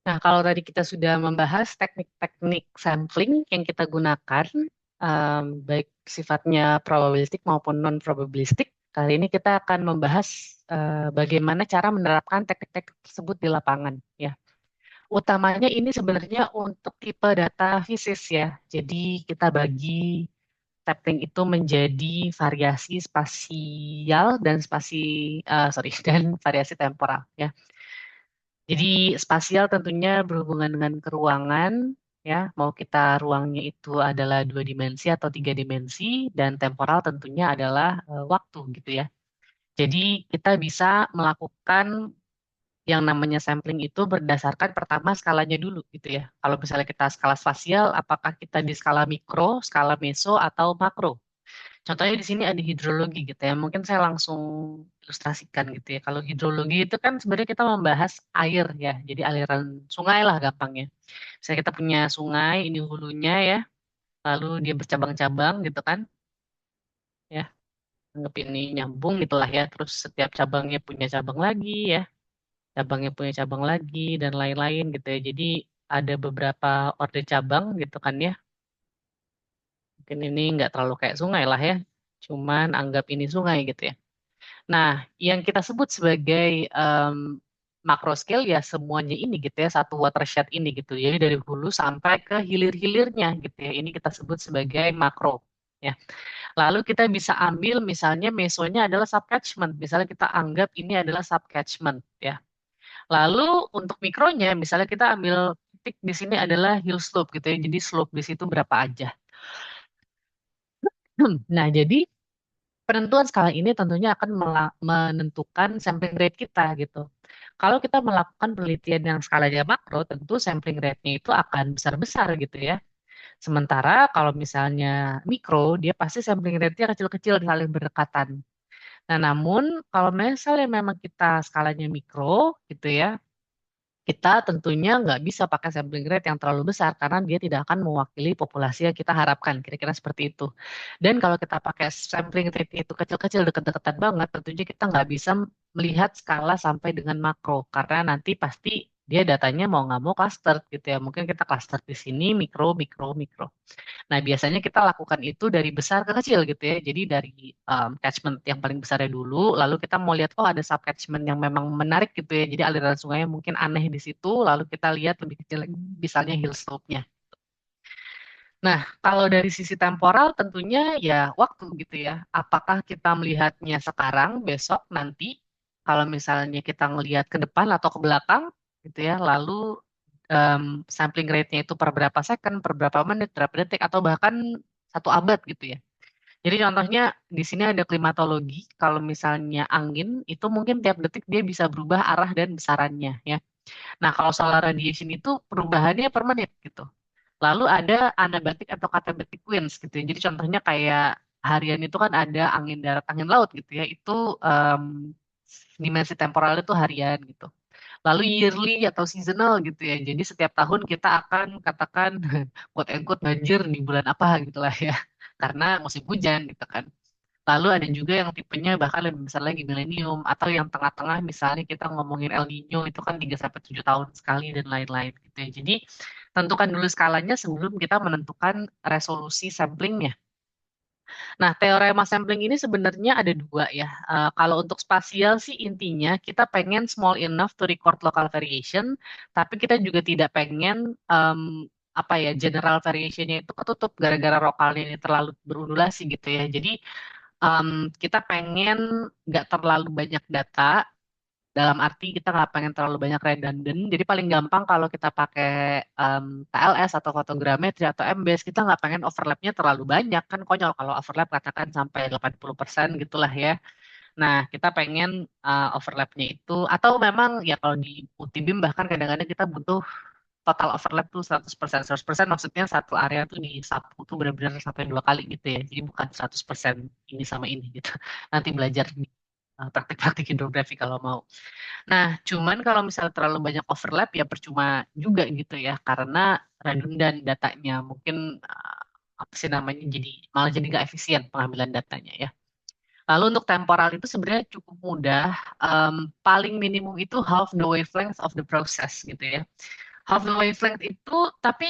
Nah, kalau tadi kita sudah membahas teknik-teknik sampling yang kita gunakan, baik sifatnya probabilistik maupun non-probabilistik, kali ini kita akan membahas bagaimana cara menerapkan teknik-teknik tersebut di lapangan. Ya, utamanya ini sebenarnya untuk tipe data fisis ya. Jadi kita bagi sampling itu menjadi variasi spasial dan sorry, dan variasi temporal ya. Jadi spasial tentunya berhubungan dengan keruangan, ya, mau kita ruangnya itu adalah dua dimensi atau tiga dimensi, dan temporal tentunya adalah waktu gitu ya. Jadi kita bisa melakukan yang namanya sampling itu berdasarkan pertama skalanya dulu gitu ya. Kalau misalnya kita skala spasial, apakah kita di skala mikro, skala meso, atau makro? Contohnya di sini ada hidrologi gitu ya. Mungkin saya langsung ilustrasikan gitu ya. Kalau hidrologi itu kan sebenarnya kita membahas air ya. Jadi aliran sungai lah gampangnya. Misalnya kita punya sungai, ini hulunya ya. Lalu dia bercabang-cabang gitu kan. Ya, anggap ini nyambung gitulah ya. Terus setiap cabangnya punya cabang lagi ya. Cabangnya punya cabang lagi dan lain-lain gitu ya. Jadi ada beberapa orde cabang gitu kan ya. Mungkin ini nggak terlalu kayak sungai lah ya. Cuman anggap ini sungai gitu ya. Nah, yang kita sebut sebagai macro scale ya semuanya ini gitu ya, satu watershed ini gitu. Jadi dari hulu sampai ke hilir-hilirnya gitu ya. Ini kita sebut sebagai makro. Ya. Lalu kita bisa ambil misalnya mesonya adalah subcatchment. Misalnya kita anggap ini adalah subcatchment ya. Lalu untuk mikronya misalnya kita ambil titik di sini adalah hill slope gitu ya. Jadi slope di situ berapa aja. Nah, jadi penentuan skala ini tentunya akan menentukan sampling rate kita gitu. Kalau kita melakukan penelitian yang skalanya makro, tentu sampling rate-nya itu akan besar-besar gitu ya. Sementara kalau misalnya mikro, dia pasti sampling rate-nya kecil-kecil saling berdekatan. Nah, namun kalau misalnya memang kita skalanya mikro gitu ya, kita tentunya nggak bisa pakai sampling rate yang terlalu besar karena dia tidak akan mewakili populasi yang kita harapkan, kira-kira seperti itu. Dan kalau kita pakai sampling rate itu kecil-kecil deket-deketan banget, tentunya kita nggak bisa melihat skala sampai dengan makro karena nanti pasti dia datanya mau nggak mau cluster gitu ya. Mungkin kita cluster di sini mikro, mikro, mikro. Nah, biasanya kita lakukan itu dari besar ke kecil gitu ya. Jadi dari catchment yang paling besarnya dulu, lalu kita mau lihat oh ada sub catchment yang memang menarik gitu ya. Jadi aliran sungainya mungkin aneh di situ, lalu kita lihat lebih kecil lagi misalnya hill slope-nya. Nah, kalau dari sisi temporal tentunya ya waktu gitu ya. Apakah kita melihatnya sekarang, besok, nanti? Kalau misalnya kita ngelihat ke depan atau ke belakang gitu ya, lalu em, sampling rate-nya itu per berapa second, per berapa menit, berapa detik, atau bahkan satu abad gitu ya. Jadi contohnya di sini ada klimatologi. Kalau misalnya angin itu mungkin tiap detik dia bisa berubah arah dan besarannya ya. Nah kalau solar radiation itu perubahannya per menit gitu. Lalu ada anabatic atau katabatic winds gitu ya. Jadi contohnya kayak harian itu kan ada angin darat, angin laut gitu ya. Itu em, dimensi temporal itu harian gitu. Lalu yearly atau seasonal gitu ya. Jadi setiap tahun kita akan katakan quote unquote banjir di bulan apa gitu lah ya. Karena musim hujan gitu kan. Lalu ada juga yang tipenya bahkan lebih besar lagi milenium atau yang tengah-tengah misalnya kita ngomongin El Nino itu kan 3 sampai 7 tahun sekali dan lain-lain gitu ya. Jadi tentukan dulu skalanya sebelum kita menentukan resolusi samplingnya. Nah, teorema sampling ini sebenarnya ada dua ya. Kalau untuk spasial sih intinya kita pengen small enough to record local variation, tapi kita juga tidak pengen apa ya general variationnya itu ketutup gara-gara lokalnya ini terlalu berundulasi gitu ya. Jadi em, kita pengen nggak terlalu banyak data, dalam arti kita nggak pengen terlalu banyak redundant. Jadi paling gampang kalau kita pakai TLS atau fotogrametri atau MBS, kita nggak pengen overlapnya terlalu banyak. Kan konyol kalau overlap katakan sampai 80% gitulah ya. Nah, kita pengen overlapnya itu, atau memang ya kalau di Multibeam bahkan kadang-kadang kita butuh total overlap tuh 100%. 100% maksudnya satu area tuh disapu tuh benar-benar sampai dua kali gitu ya. Jadi bukan 100% ini sama ini gitu. Nanti belajar di praktik-praktik hidrografi kalau mau. Nah, cuman kalau misalnya terlalu banyak overlap ya percuma juga gitu ya, karena redundant datanya. Mungkin apa sih namanya jadi malah jadi nggak efisien pengambilan datanya ya. Lalu untuk temporal itu sebenarnya cukup mudah. Paling minimum itu half the wavelength of the process gitu ya. Half the wavelength itu, tapi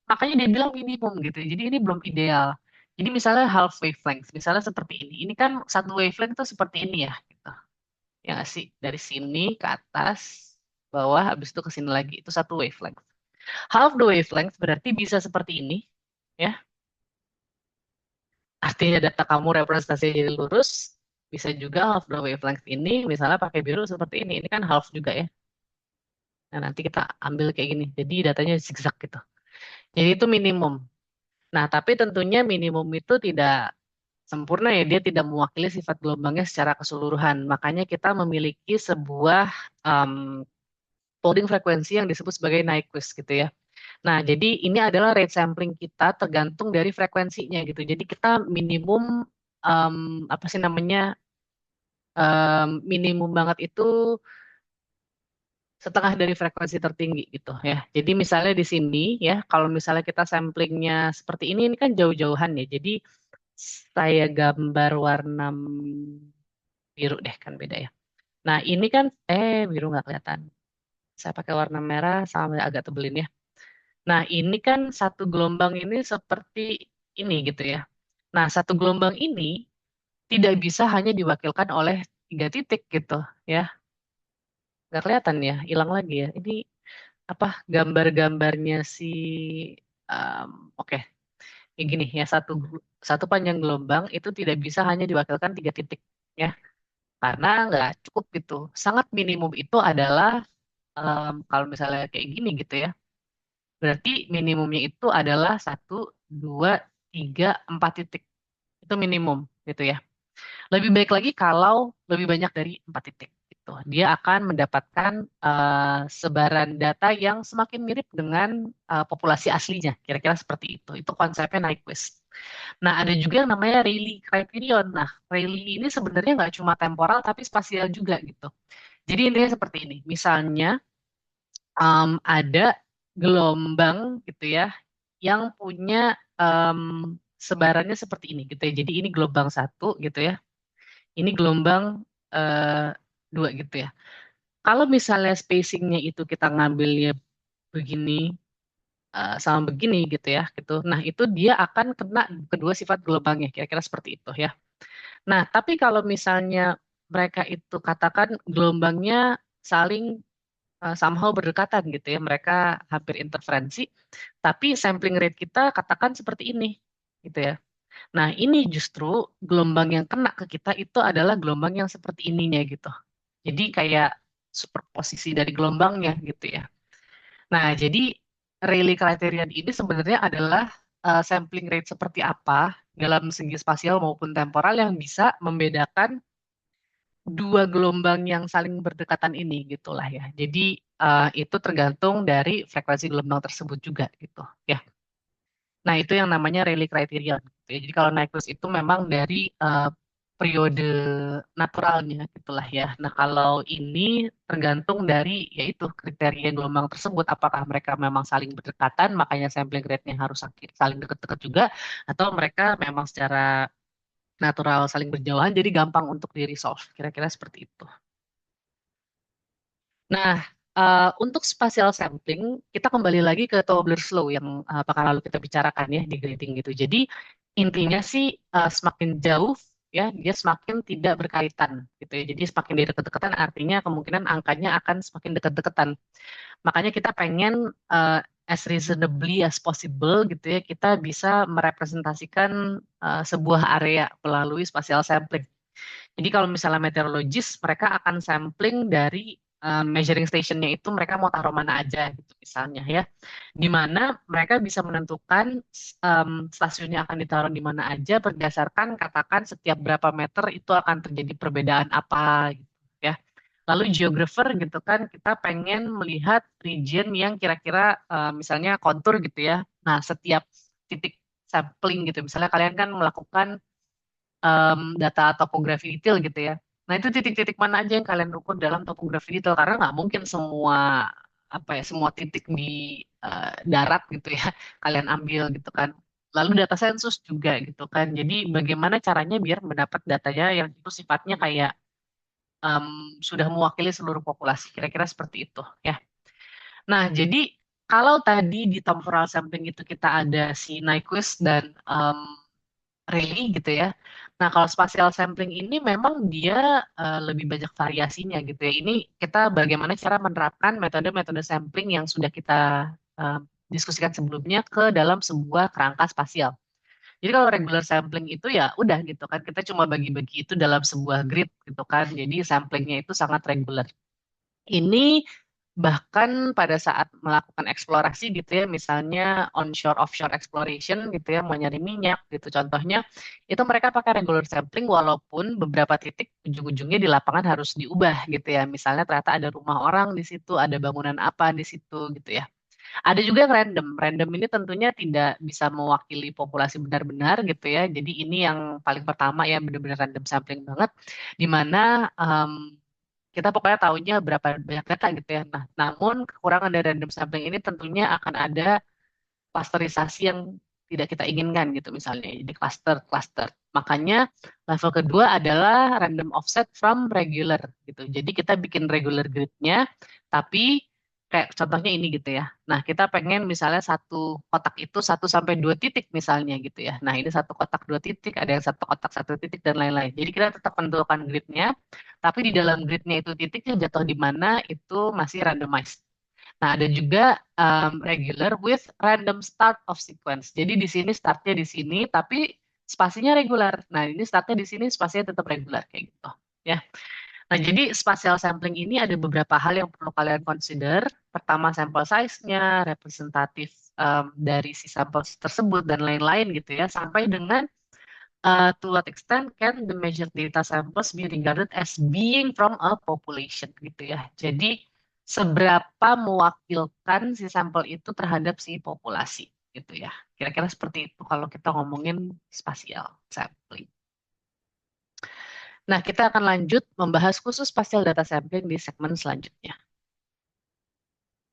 makanya dia bilang minimum gitu. Jadi ini belum ideal. Jadi misalnya half wavelength, misalnya seperti ini. Ini kan satu wavelength tuh seperti ini ya, gitu. Ya nggak sih? Dari sini ke atas, bawah, habis itu ke sini lagi. Itu satu wavelength. Half the wavelength berarti bisa seperti ini, ya. Artinya data kamu representasinya jadi lurus, bisa juga half the wavelength ini, misalnya pakai biru seperti ini. Ini kan half juga ya. Nah, nanti kita ambil kayak gini. Jadi datanya zigzag gitu. Jadi itu minimum. Nah, tapi tentunya minimum itu tidak sempurna ya, dia tidak mewakili sifat gelombangnya secara keseluruhan. Makanya kita memiliki sebuah um, folding frekuensi yang disebut sebagai Nyquist gitu ya. Nah, jadi ini adalah rate sampling kita tergantung dari frekuensinya gitu. Jadi kita minimum um, apa sih namanya minimum banget itu setengah dari frekuensi tertinggi gitu ya. Jadi misalnya di sini ya, kalau misalnya kita samplingnya seperti ini kan jauh-jauhan ya. Jadi saya gambar warna biru deh kan beda ya. Nah ini kan biru nggak kelihatan. Saya pakai warna merah sama agak tebelin ya. Nah ini kan satu gelombang ini seperti ini gitu ya. Nah satu gelombang ini tidak bisa hanya diwakilkan oleh tiga titik gitu ya. Nggak kelihatan ya, hilang lagi ya. Ini apa gambar-gambarnya si um, oke kayak gini ya satu satu panjang gelombang itu tidak bisa hanya diwakilkan tiga titik ya karena nggak cukup gitu. Sangat minimum itu adalah kalau misalnya kayak gini gitu ya. Berarti minimumnya itu adalah satu, dua, tiga, empat titik. Itu minimum gitu ya. Lebih baik lagi kalau lebih banyak dari empat titik. Gitu. Dia akan mendapatkan sebaran data yang semakin mirip dengan populasi aslinya. Kira-kira seperti itu. Itu konsepnya Nyquist. Nah, ada juga yang namanya Rayleigh criterion. Nah, Rayleigh ini sebenarnya nggak cuma temporal tapi spasial juga gitu. Jadi intinya seperti ini. Misalnya ada gelombang gitu ya yang punya em, sebarannya seperti ini gitu ya. Jadi ini gelombang satu gitu ya. Ini gelombang eh, dua gitu ya. Kalau misalnya spacingnya itu kita ngambilnya begini sama begini gitu ya gitu. Nah itu dia akan kena kedua sifat gelombangnya kira-kira seperti itu ya. Nah tapi kalau misalnya mereka itu katakan gelombangnya saling somehow berdekatan gitu ya, mereka hampir interferensi, tapi sampling rate kita katakan seperti ini gitu ya. Nah ini justru gelombang yang kena ke kita itu adalah gelombang yang seperti ininya gitu. Jadi kayak superposisi dari gelombangnya gitu ya. Nah, jadi Rayleigh criterion ini sebenarnya adalah sampling rate seperti apa dalam segi spasial maupun temporal yang bisa membedakan dua gelombang yang saling berdekatan ini gitulah ya. Jadi itu tergantung dari frekuensi gelombang tersebut juga gitu ya. Nah, itu yang namanya Rayleigh criterion gitu ya. Jadi kalau Nyquist itu memang dari periode naturalnya gitulah ya. Nah, kalau ini tergantung dari yaitu kriteria gelombang tersebut apakah mereka memang saling berdekatan makanya sampling rate-nya harus saling dekat-dekat juga atau mereka memang secara natural saling berjauhan jadi gampang untuk di resolve. Kira-kira seperti itu. Nah, untuk spatial sampling, kita kembali lagi ke Tobler's Law yang pekan lalu kita bicarakan ya di grading gitu. Jadi intinya sih semakin jauh ya dia semakin tidak berkaitan gitu ya. Jadi semakin dia dekat-dekatan artinya kemungkinan angkanya akan semakin dekat-dekatan. Makanya kita pengen as reasonably as possible gitu ya kita bisa merepresentasikan sebuah area melalui spatial sampling. Jadi kalau misalnya meteorologis, mereka akan sampling dari measuring stationnya itu mereka mau taruh mana aja gitu misalnya ya. Di mana mereka bisa menentukan stasiunnya akan ditaruh di mana aja berdasarkan katakan setiap berapa meter itu akan terjadi perbedaan apa gitu ya. Lalu geographer gitu kan kita pengen melihat region yang kira-kira misalnya kontur gitu ya. Nah, setiap titik sampling gitu. Misalnya kalian kan melakukan data topografi detail gitu ya. Nah itu titik-titik mana aja yang kalian ukur dalam topografi detail karena nggak mungkin semua apa ya semua titik di darat gitu ya kalian ambil gitu kan. Lalu data sensus juga gitu kan. Jadi bagaimana caranya biar mendapat datanya yang itu sifatnya kayak em, sudah mewakili seluruh populasi kira-kira seperti itu ya. Nah jadi Kalau tadi di temporal sampling itu kita ada si Nyquist dan Rayleigh gitu ya. Nah, kalau spatial sampling ini memang dia lebih banyak variasinya gitu ya. Ini kita bagaimana cara menerapkan metode-metode sampling yang sudah kita eh, diskusikan sebelumnya ke dalam sebuah kerangka spasial. Jadi kalau regular sampling itu ya udah gitu kan, kita cuma bagi-bagi itu dalam sebuah grid gitu kan. Jadi samplingnya itu sangat regular. Ini bahkan pada saat melakukan eksplorasi gitu ya, misalnya onshore offshore exploration gitu ya, mau nyari minyak gitu contohnya, itu mereka pakai regular sampling walaupun beberapa titik ujung-ujungnya di lapangan harus diubah gitu ya. Misalnya ternyata ada rumah orang di situ, ada bangunan apa di situ gitu ya. Ada juga yang random. Random ini tentunya tidak bisa mewakili populasi benar-benar gitu ya. Jadi ini yang paling pertama ya benar-benar random sampling banget, di mana kita pokoknya tahunya berapa banyak data gitu ya. Nah, namun kekurangan dari random sampling ini tentunya akan ada klasterisasi yang tidak kita inginkan gitu misalnya. Jadi cluster-cluster. Makanya level kedua adalah random offset from regular gitu. Jadi kita bikin regular gridnya, tapi kayak contohnya ini gitu ya. Nah, kita pengen misalnya satu kotak itu 1 sampai 2 titik misalnya gitu ya. Nah, ini satu kotak 2 titik, ada yang satu kotak 1 titik dan lain-lain. Jadi kita tetap menentukan gridnya, tapi di dalam gridnya itu titiknya jatuh di mana itu masih randomized. Nah, ada juga regular with random start of sequence. Jadi di sini startnya di sini, tapi spasinya regular. Nah, ini startnya di sini, spasinya tetap regular kayak gitu. Ya. Nah, jadi spatial sampling ini ada beberapa hal yang perlu kalian consider. Pertama, sampel size-nya, representatif dari si sampel tersebut, dan lain-lain gitu ya. Sampai dengan to what extent can the measured data samples be regarded as being from a population gitu ya. Jadi seberapa mewakilkan si sampel itu terhadap si populasi gitu ya. Kira-kira seperti itu kalau kita ngomongin spatial sampling. Nah, kita akan lanjut membahas khusus spatial data sampling di segmen selanjutnya.